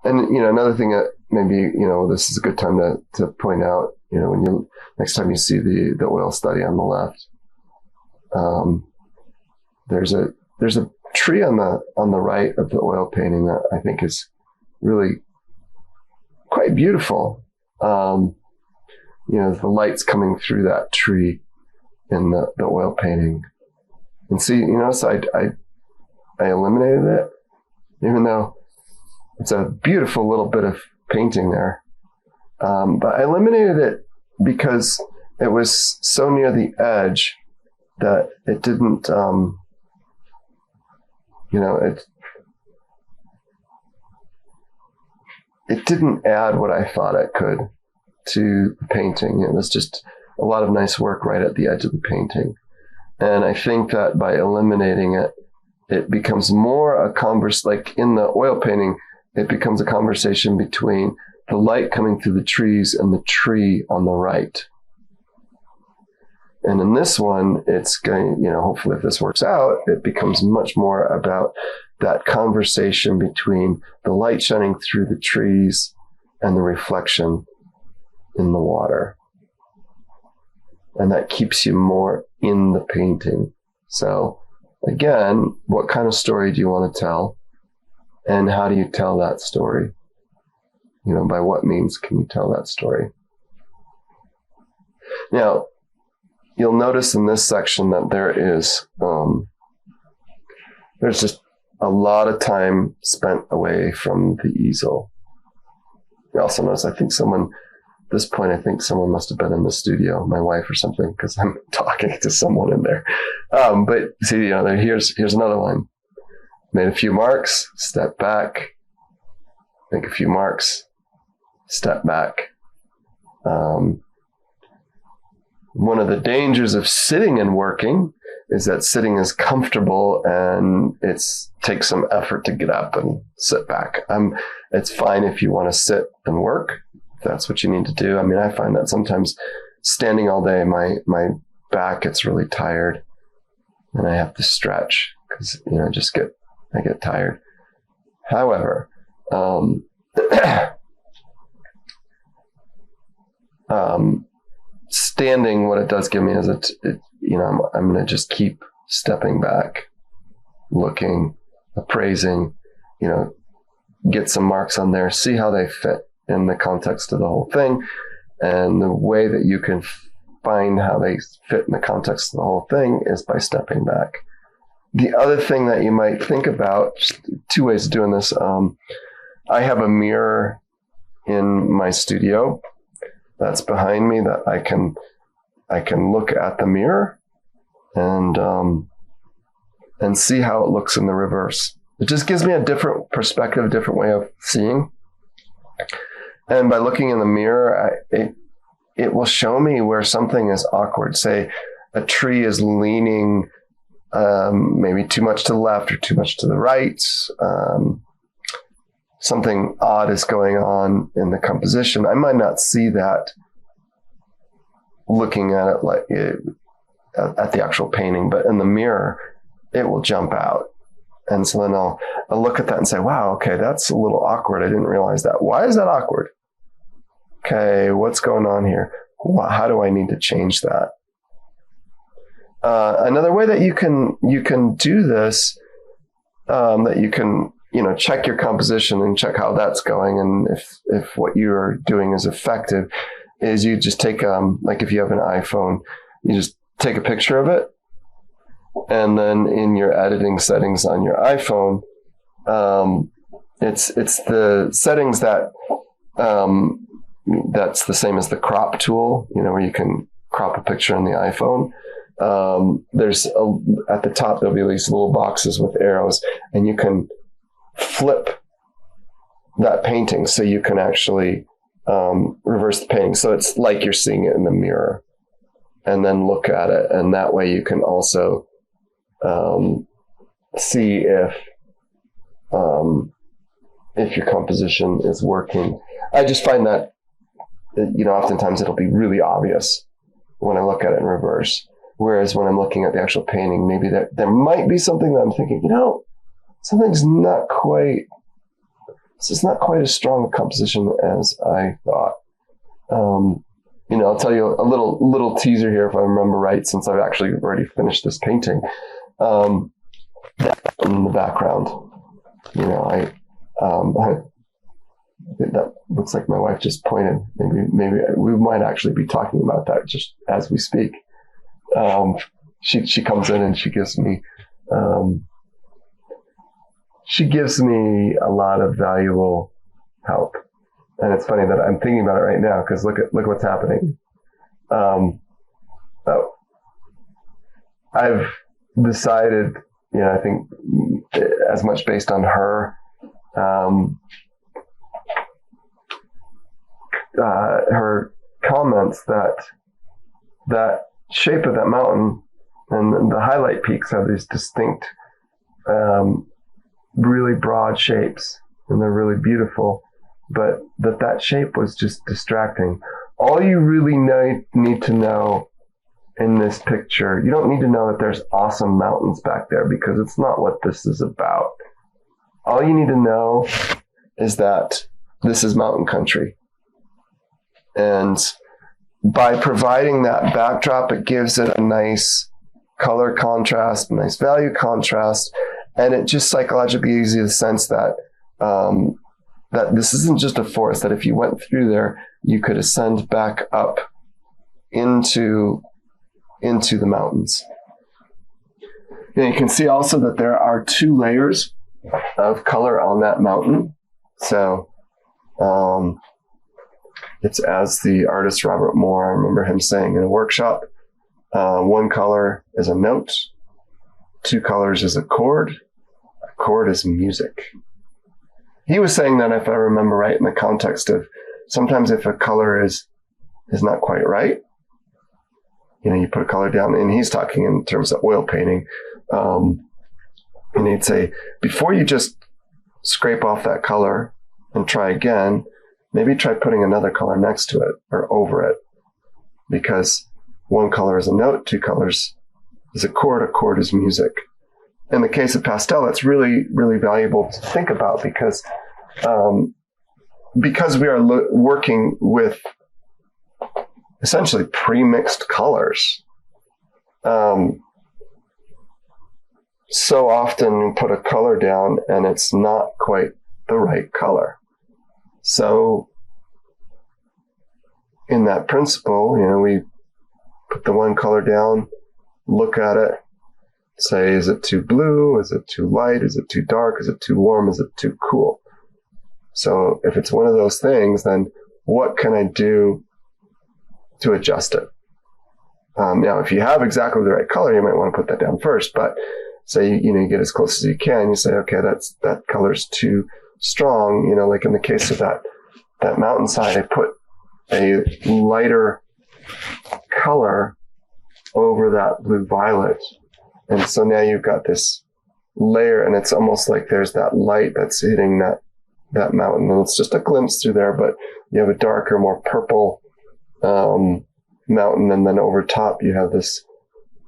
And, another thing that maybe, this is a good time to point out, when next time you see the oil study on the left, there's a tree on the right of the oil painting that I think is really quite beautiful. The light's coming through that tree in the oil painting. And see, so I eliminated it, even though it's a beautiful little bit of painting there. But I eliminated it because it was so near the edge that it didn't, it didn't add what I thought it could to the painting. It was just a lot of nice work right at the edge of the painting. And I think that by eliminating it, it becomes more a like in the oil painting, it becomes a conversation between the light coming through the trees and the tree on the right. And in this one, it's going, hopefully if this works out, it becomes much more about that conversation between the light shining through the trees and the reflection in the water. And that keeps you more in the painting. So again, what kind of story do you want to tell? And how do you tell that story? By what means can you tell that story? Now, you'll notice in this section that there's just a lot of time spent away from the easel. You also notice, at this point, I think someone must have been in the studio, my wife or something, because I'm talking to someone in there. But see, here's another one. Made a few marks, step back, make a few marks, step back. One of the dangers of sitting and working is that sitting is comfortable and it takes some effort to get up and sit back. It's fine if you want to sit and work, if that's what you need to do. I mean, I find that sometimes standing all day, my back gets really tired and I have to stretch because, I get tired. However, standing, what it does give me is I'm going to just keep stepping back, looking, appraising, get some marks on there, see how they fit in the context of the whole thing. And the way that you can find how they fit in the context of the whole thing is by stepping back. The other thing that you might think about, two ways of doing this. I have a mirror in my studio that's behind me that I can look at the mirror and see how it looks in the reverse. It just gives me a different perspective, a different way of seeing. And by looking in the mirror, it will show me where something is awkward. Say a tree is leaning maybe too much to the left or too much to the right. Something odd is going on in the composition. I might not see that looking at it like at the actual painting, but in the mirror, it will jump out. And so then I'll look at that and say, wow, okay, that's a little awkward. I didn't realize that. Why is that awkward? Okay, what's going on here? How do I need to change that? Another way that you can do this, that you can, check your composition and check how that's going. And if what you're doing is effective, is you just take, like if you have an iPhone, you just take a picture of it. And then in your editing settings on your iPhone, it's the settings that, that's the same as the crop tool, where you can crop a picture on the iPhone. At the top, there'll be these little boxes with arrows, and you can flip that painting so you can actually reverse the painting. So it's like you're seeing it in the mirror, and then look at it. And that way you can also see if your composition is working. I just find that, oftentimes it'll be really obvious when I look at it in reverse. Whereas when I'm looking at the actual painting, maybe there might be something that I'm thinking, something's not quite this is not quite as strong a composition as I thought. I'll tell you a little teaser here, if I remember right, since I've actually already finished this painting. In the background, that looks like my wife just pointed. Maybe we might actually be talking about that just as we speak. She comes in and she gives me a lot of valuable help. And it's funny that I'm thinking about it right now, because look what's happening. I've decided, I think as much based on her comments, that shape of that mountain and the highlight peaks have these distinct, really broad shapes, and they're really beautiful. But that shape was just distracting. All you really need to know in this picture, you don't need to know that there's awesome mountains back there, because it's not what this is about. All you need to know is that this is mountain country. And by providing that backdrop, it gives it a nice color contrast, a nice value contrast, and it just psychologically gives you the sense that that this isn't just a forest, that if you went through there, you could ascend back up into the mountains. You can see also that there are 2 layers of color on that mountain. So it's as the artist Robert Moore, I remember him saying in a workshop, 1 color is a note, 2 colors is a chord is music. He was saying that, if I remember right, in the context of sometimes if a color is not quite right, you put a color down, and he's talking in terms of oil painting, and he'd say, before you just scrape off that color and try again, maybe try putting another color next to it or over it, because 1 color is a note, 2 colors is a chord is music. In the case of pastel, that's really, really valuable to think about, because we are working with essentially pre-mixed colors. So often we put a color down and it's not quite the right color. So in that principle, we put the 1 color down, look at it, say, is it too blue? Is it too light? Is it too dark? Is it too warm? Is it too cool? So if it's one of those things, then what can I do to adjust it? Now, if you have exactly the right color, you might want to put that down first. But say, you get as close as you can. You say, okay, that color's too strong. Like in the case of that mountainside, I put a lighter color over that blue violet. And so now you've got this layer, and it's almost like there's that light that's hitting that mountain. And it's just a glimpse through there, but you have a darker, more purple mountain. And then over top, you have this,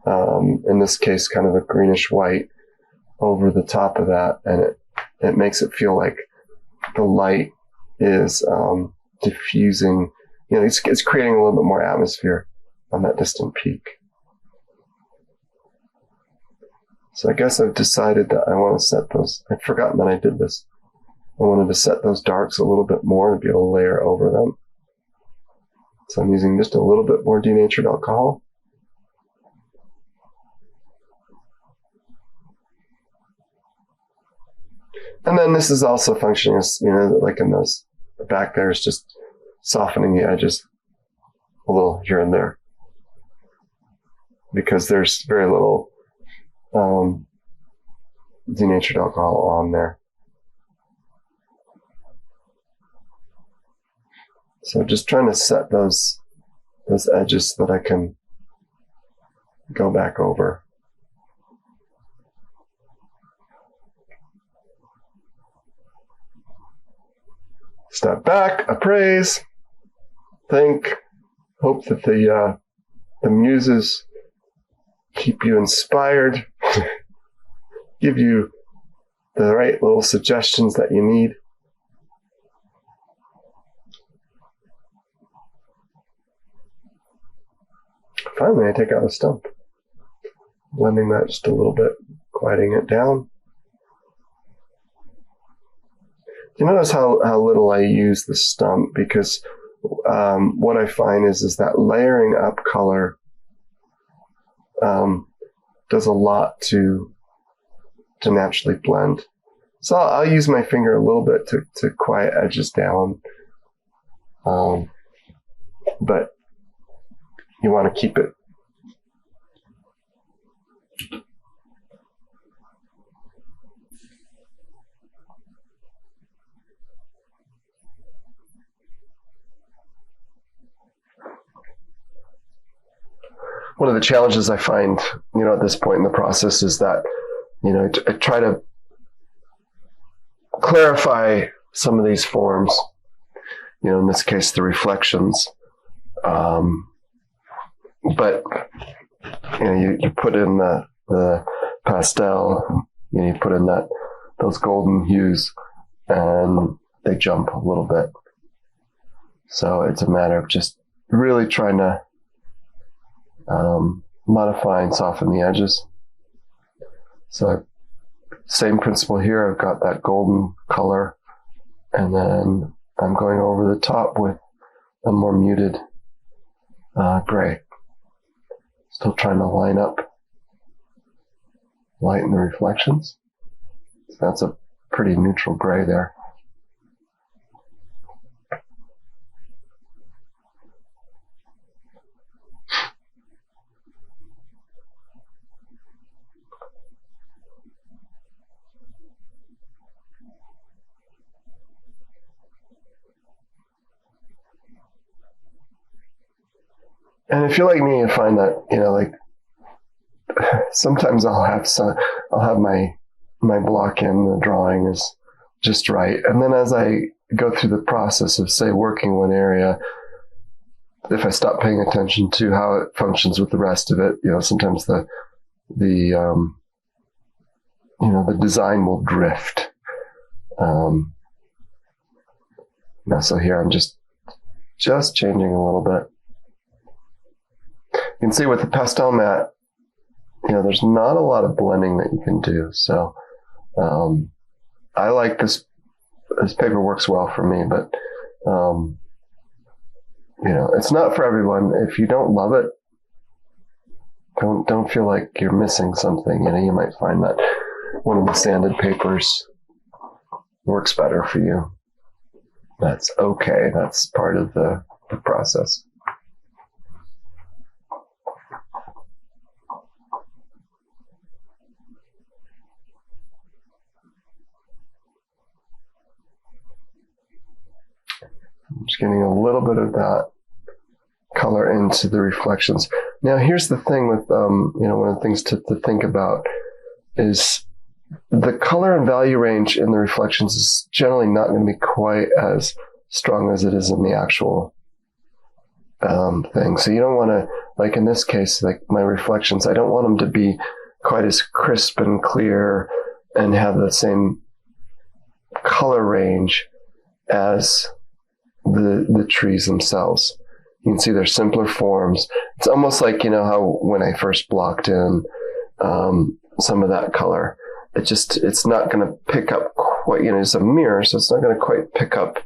in this case, kind of a greenish white over the top of that. And it makes it feel like the light is diffusing. It's creating a little bit more atmosphere on that distant peak. So I guess I've decided that I want to set those. I'd forgotten that I did this. I wanted to set those darks a little bit more to be able to layer over them. So I'm using just a little bit more denatured alcohol. And then this is also functioning as, like in those back there, is just softening the edges a little here and there, because there's very little denatured alcohol on there. So just trying to set those edges so that I can go back over. Step back, appraise, think, hope that the muses keep you inspired, give you the right little suggestions that you need. finally I take out a stump, blending that just a little bit, quieting it down. You notice how little I use the stump, because what I find is that layering up color does a lot to naturally blend. So I'll use my finger a little bit to quiet edges down. But you want to keep it one of the challenges I find, at this point in the process is that, I try to clarify some of these forms, in this case, the reflections. But, you put in the pastel, you put in those golden hues, and they jump a little bit. So it's a matter of just really trying to modify and soften the edges. So same principle here. I've got that golden color, and then I'm going over the top with a more muted gray. Still trying to lighten the reflections. So that's a pretty neutral gray there. And if you're like me and find that, sometimes I'll have my block in the drawing is just right. And then as I go through the process of, say, working one area, if I stop paying attention to how it functions with the rest of it, sometimes the design will drift. So here I'm just changing a little bit. You can see with the pastel matte, there's not a lot of blending that you can do. So I like this. This paper works well for me, but it's not for everyone. If you don't love it, don't feel like you're missing something. You might find that one of the sanded papers works better for you. That's okay. That's part of the process. I'm just getting a little bit of that color into the reflections. Now, here's the thing with, one of the things to think about is the color and value range in the reflections is generally not going to be quite as strong as it is in the actual thing. So you don't want to, like in this case, like my reflections, I don't want them to be quite as crisp and clear and have the same color range as the trees themselves. You can see they're simpler forms. It's almost like, how when I first blocked in some of that color, it's not going to pick up quite, it's a mirror, so it's not going to quite pick up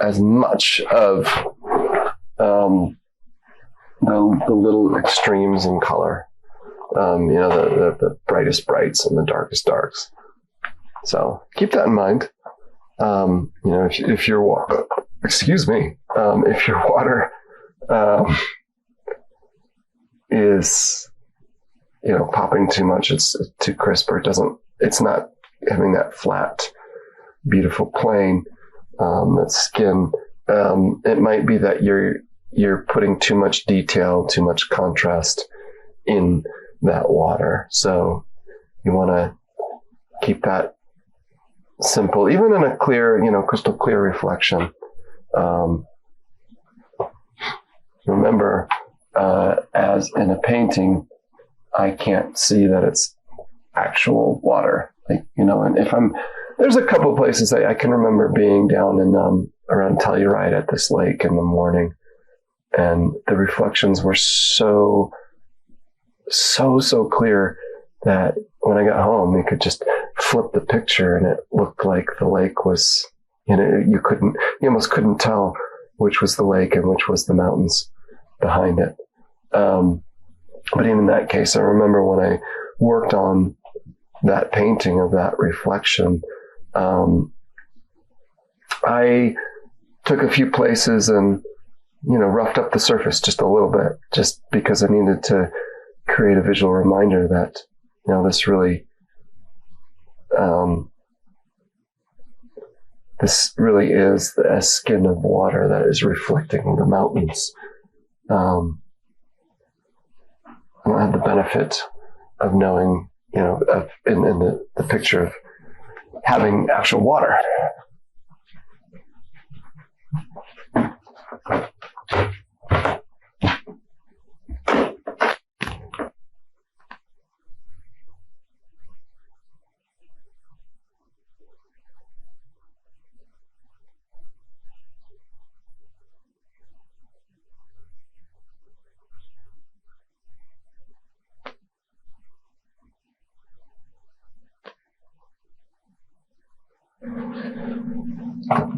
as much of the little extremes in color. The brightest brights and the darkest darks. So keep that in mind. If your water, if your water is, popping too much, it's too crisp, or it's not having that flat, beautiful plane, that skin. It might be that you're putting too much detail, too much contrast in that water. So you want to keep that simple, even in a clear, crystal clear reflection. Remember, as in a painting, I can't see that it's actual water. And if there's a couple of places I can remember being down in, around Telluride at this lake in the morning. And the reflections were so clear that when I got home, you could just flip the picture and it looked like the lake was, you almost couldn't tell which was the lake and which was the mountains behind it. But even in that case, I remember when I worked on that painting of that reflection, I took a few places and, roughed up the surface just a little bit, just because I needed to create a visual reminder that, this really, this really is the skin of water that is reflecting the mountains. I don't have the benefit of knowing, in the picture of having actual water.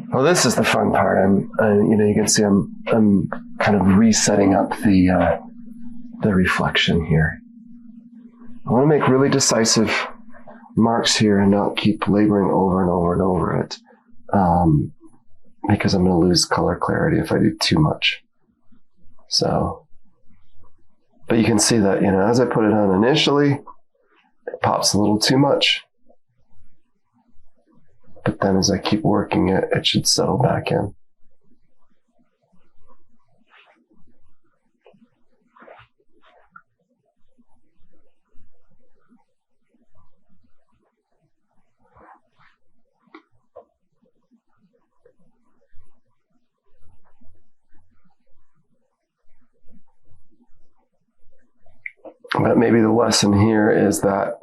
Well, this is the fun part. You can see I'm kind of resetting up the reflection here. I want to make really decisive marks here and not keep laboring over and over and over it, because I'm going to lose color clarity if I do too much. So, but you can see that, as I put it on initially, it pops a little too much. But then as I keep working it, it should settle back in. But maybe the lesson here is that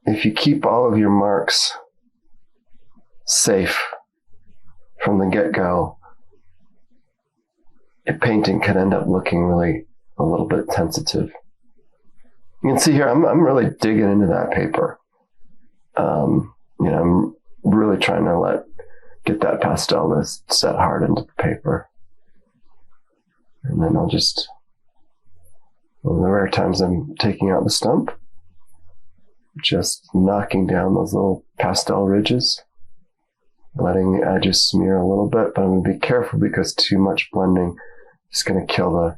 if you keep all of your marks safe from the get-go, your painting could end up looking really a little bit tentative. You can see here, I'm really digging into that paper. I'm really trying to get that pastel to set hard into the paper. And then I'll just, the rare times I'm taking out the stump, just knocking down those little pastel ridges, letting the edges smear a little bit, but I'm going to be careful because too much blending is going to kill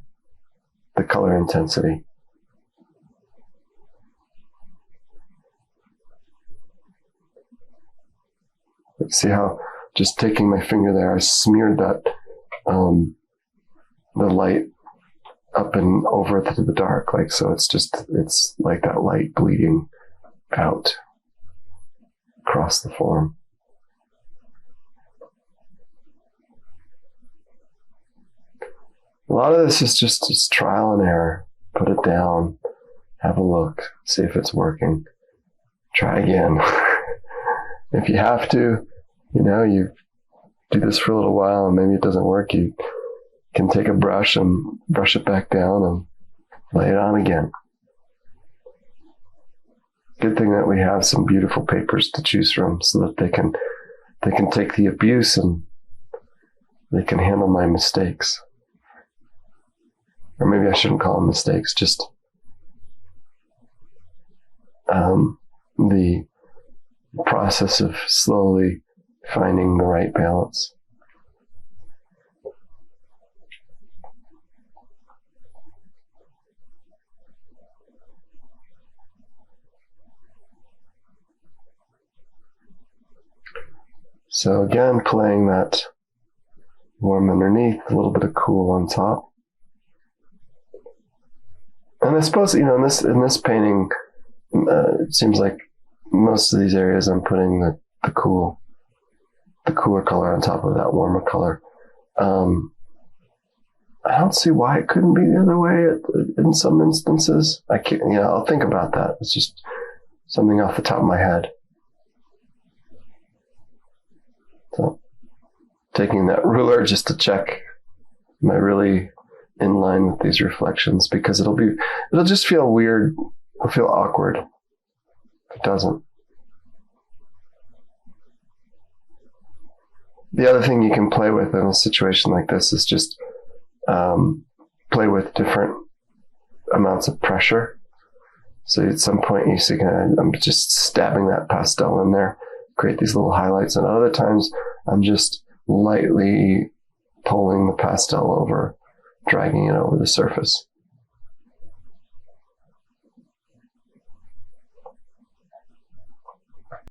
the color intensity. Let's see how just taking my finger there, I smeared that, the light up and over to the dark, so it's like that light bleeding out across the form. A lot of this is just trial and error. Put it down, have a look, see if it's working. Try again. If you have to, you do this for a little while and maybe it doesn't work, you can take a brush and brush it back down and lay it on again. Good thing that we have some beautiful papers to choose from so that they can take the abuse and they can handle my mistakes. Or maybe I shouldn't call them mistakes, just the process of slowly finding the right balance. So again, playing that warm underneath, a little bit of cool on top. And I suppose, in this painting, it seems like most of these areas I'm putting the cooler color on top of that warmer color. I don't see why it couldn't be the other way in some instances. I can't, I'll think about that. It's just something off the top of my head. So taking that ruler just to check, am I really in line with these reflections? Because it'll just feel weird. It'll feel awkward if it doesn't. The other thing you can play with in a situation like this is just play with different amounts of pressure. So at some point you see, I'm just stabbing that pastel in there, create these little highlights. And other times I'm just lightly pulling the pastel over, dragging it over the surface.